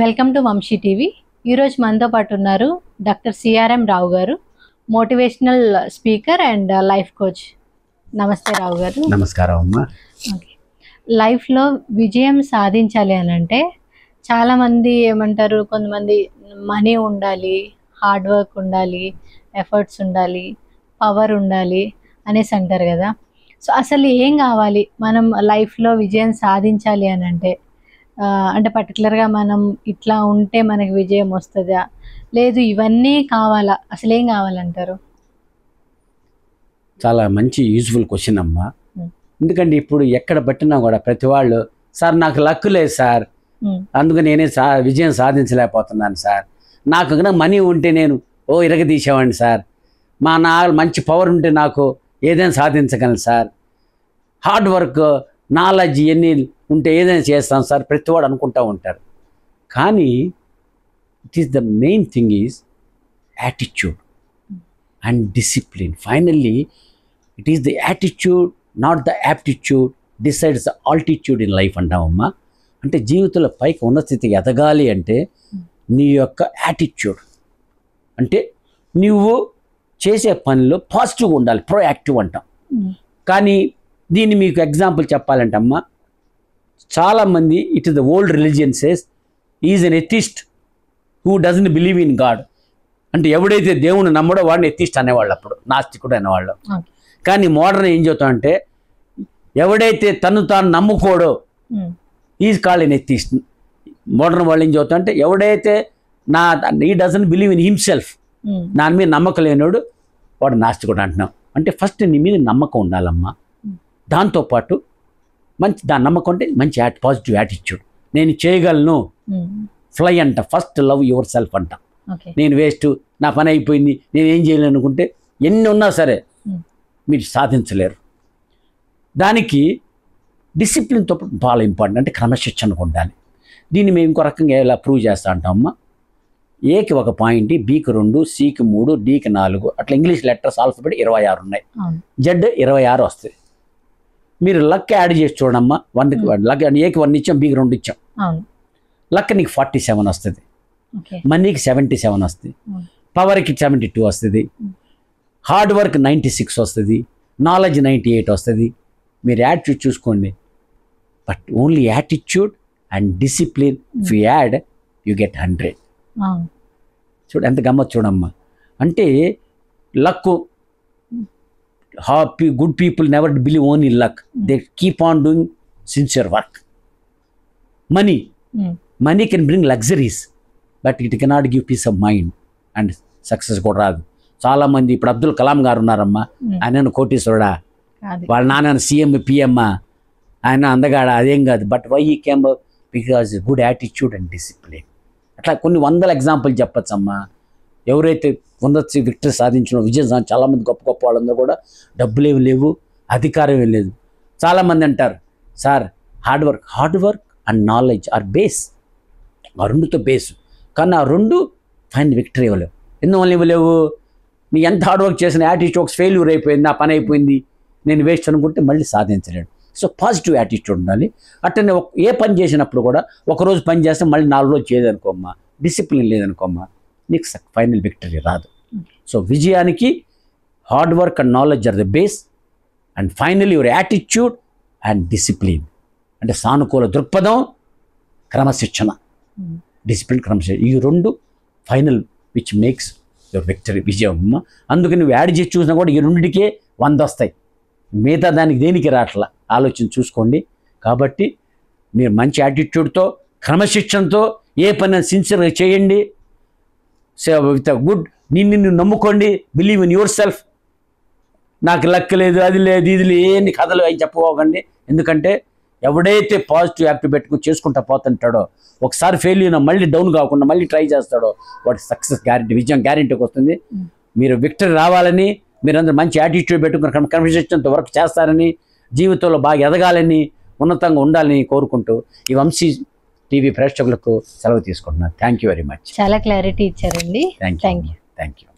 Welcome to Vamsi TV. ఈరోజు మనతో పాటు ఉన్నారు డాక్టర్ సిఆర్ఎం రావు గారు, motivational speaker and life coach. నమస్తే రావు గారు. నమస్కారం అమ్మా. ఓకే, లైఫ్లో విజయం సాధించాలి అని అంటే చాలామంది ఏమంటారు, కొంతమంది మనీ ఉండాలి, హార్డ్ వర్క్ ఉండాలి, ఎఫర్ట్స్ ఉండాలి, పవర్ ఉండాలి అనేసి అంటారు కదా. సో అసలు ఏం కావాలి మనం లైఫ్లో విజయం సాధించాలి అని అంటే? అంటే పర్టికులర్గా మనం ఇట్లా ఉంటే మనకి విజయం వస్తుందా, లేదు ఇవన్నీ కావాలా, అసలు ఏం కావాలంటారు? చాలా మంచి యూజ్ఫుల్ క్వశ్చన్ అమ్మా. ఎందుకంటే ఇప్పుడు ఎక్కడ పట్టినా కూడా ప్రతి వాళ్ళు, సార్ నాకు లక్ లేదు సార్, అందుకు నేనే విజయం సాధించలేకపోతున్నాను సార్, నాకు కనుక మనీ ఉంటే నేను ఇరగదీసేవాడిని సార్, మంచి పవర్ ఉంటే నాకు ఏదైనా సాధించగలను సార్, హార్డ్ వర్క్ నాలెడ్జ్ ఇవన్నీ ఉంటే ఏదైనా చేస్తాను సార్, ప్రతి వాడు అనుకుంటూ ఉంటారు. కానీ it is the main thing is attitude and discipline. Finally it is the attitude, not the aptitude decides the altitude in life అంటామమ్మా. అంటే జీవితంలో పైకి ఉన్న స్థితికి ఎదగాలి అంటే నీ యొక్క యాటిట్యూడ్, అంటే నువ్వు చేసే పనిలో పాజిటివ్గా ఉండాలి, ప్రోయాక్టివ్ అంటాం. కానీ దీన్ని మీకు ఎగ్జాంపుల్ చెప్పాలంటే అమ్మా, చాలామంది it is the old religion says is an atheist who doesn't believe in God. అంటే ఎవడైతే దేవుని నమ్మడో వాడిని ఎథిస్ట్ అనేవాళ్ళు, అప్పుడు నాస్తికుడు అనేవాళ్ళు. కానీ మోడర్న్ ఏం చెబుతామంటే ఎవడైతే తను తాను నమ్ముకోడో is called an atheist. Modern వాళ్ళు ఏం చెబుతా అంటే ఎవడైతే ఈ డజంట్ బిలీవ్ ఇన్ హిమ్సెల్ఫ్, దాని మీద నమ్మకం లేనివాడు వాడు నాస్తికుడు అంటున్నాం. అంటే ఫస్ట్ నీ మీద నమ్మకం ఉండాలమ్మా. దాంతోపాటు దాని నమ్మకం అంటే మంచి పాజిటివ్ యాటిట్యూడ్, నేను చేయగలను, ఫ్లై అంట, ఫస్ట్ లవ్ యువర్ సెల్ఫ్ అంట. నేను వేస్ట్, నా పని అయిపోయింది, నేను ఏం చేయలేను అనుకుంటే ఎన్ని ఉన్నా సరే మీరు సాధించలేరు. దానికి డిసిప్లిన్తో చాలా ఇంపార్టెంట్, అంటే క్రమశిక్షణకు ఉండాలి. దీన్ని మేము ఇంకో రకంగా ఎలా ప్రూవ్ చేస్తా అంటామమ్మా. ఏకి 1 పాయింట్, బికి 2, సికి 3, డికి 4, అట్లా ఇంగ్లీష్ లెటర్స్ ఆల్ఫాబెట్ 26 ఉన్నాయి, జెడ్ 26 వస్తుంది. మీరు లక్ యాడ్ చేసి చూడమ్మా. 1 లక్, ఏకి 1 ఇచ్చాం, బికి 2 ఇచ్చాం, లక్ నీకు 47 వస్తుంది, మనీకి 77 వస్తుంది, పవర్కి 72 వస్తుంది, హార్డ్ వర్క్ 96 వస్తుంది, నాలెడ్జ్ 98 వస్తుంది. మీరు యాటిట్యూడ్ చూసుకోండి. But only attitude and discipline, if you add you get 100. చూడు ఎంత గమ్మత్ చూడమ్మా. అంటే luck, good people never believe own in luck, they keep on doing sincere work. Money can bring luxuries, but it cannot give piece of mind and success కూడా రాదు. చాలామంది ఇప్పుడు అబ్దుల్ కలాం గారు ఉన్నారమ్మా, ఆయన కోటీశ్వరుడా, వాళ్ళ నాన్న సీఎం పిఎం, ఆయన అందగాడ, అదేం కాదు. But why he came? Because good attitude and discipline. అట్లా కొన్ని 100 ఎగ్జాంపుల్ చెప్పచ్చమ్మా. ఎవరైతే విక్టరీ సాధించిన విజయం చాలామంది గొప్ప గొప్ప వాళ్ళందరూ కూడా డబ్బులు ఏమి లేవు, అధికారం ఏమి లేదు. చాలామంది అంటారు, sir hard work and knowledge are base, ఆ రెండుతో బేస్. కానీ ఆ రెండు ఫైన్ విక్టరీ ఇవ్వలేవు. ఎందువల్ల ఇవ్వలేవు? నీ ఎంత హార్డ్ వర్క్ చేసిన యాటిట్యూడ్ ఫెయిల్యూర్ అయిపోయింది, నా పని అయిపోయింది, నేను వేస్ట్ అనుకుంటే మళ్ళీ సాధించలేడు. సో పాజిటివ్ యాటిట్యూడ్ ఉండాలి. అట్లనే ఏ పని చేసినప్పుడు కూడా ఒకరోజు పని చేస్తే మళ్ళీ 4 రోజులు చేయదనుకోమ్మా, డిసిప్లిన్ లేదనుకోమ్మా, నీకు ఫైనల్ విక్టరీ రాదు. సో విజయానికి hard work and knowledge are the base, and final your attitude and discipline, అంటే సానుకూల దృక్పథం, క్రమశిక్షణ, డిసిప్లిన్, క్రమశిక్షణ, ఈ 2 final which makes your victory, విజయం. అందుకని నువ్వు యాడ్ చేసి చూసినా కూడా ఈ 2కే 100 వస్తాయి, మిగతా దానికి దేనికి రాట్లా. ఆలోచన చూసుకోండి. కాబట్టి మీరు మంచి యాటిట్యూడ్తో, క్రమశిక్షణతో ఏ పని సిన్సియర్గా చేయండి. విత్ గుడ్, నిన్ను నమ్ముకోండి, బిలీవ్ ఇన్ యువర్ సెల్ఫ్. నాకు లక్ లేదు, అది లేదు, ఇది లేదు, ఏంటి కథలు అవి చెప్పుకోకండి. ఎందుకంటే ఎవడైతే పాజిటివ్ యాక్టివ్ పెట్టుకుని చేసుకుంటా పోతుంటాడో, ఒకసారి ఫెయిల్ అయినా మళ్ళీ డౌన్ కాకుండా మళ్ళీ ట్రై చేస్తాడో, వాటి సక్సెస్ గ్యారెంటీ, విజయం గ్యారెంటీకి వస్తుంది. మీరు విక్టరీ రావాలని, మీరందరూ మంచి యాటిట్యూడ్ పెట్టుకుని క్రమశిక్షణతో వర్క్ చేస్తారని, జీవితంలో బాగా ఎదగాలని, ఉన్నతంగా ఉండాలని కోరుకుంటూ ఈ వంశీ టీవీ ప్రేక్షకులకు సెలవు తీసుకుంటున్నాను. Thank you very much. చాలా క్లారిటీ ఇచ్చారండి. Thank you.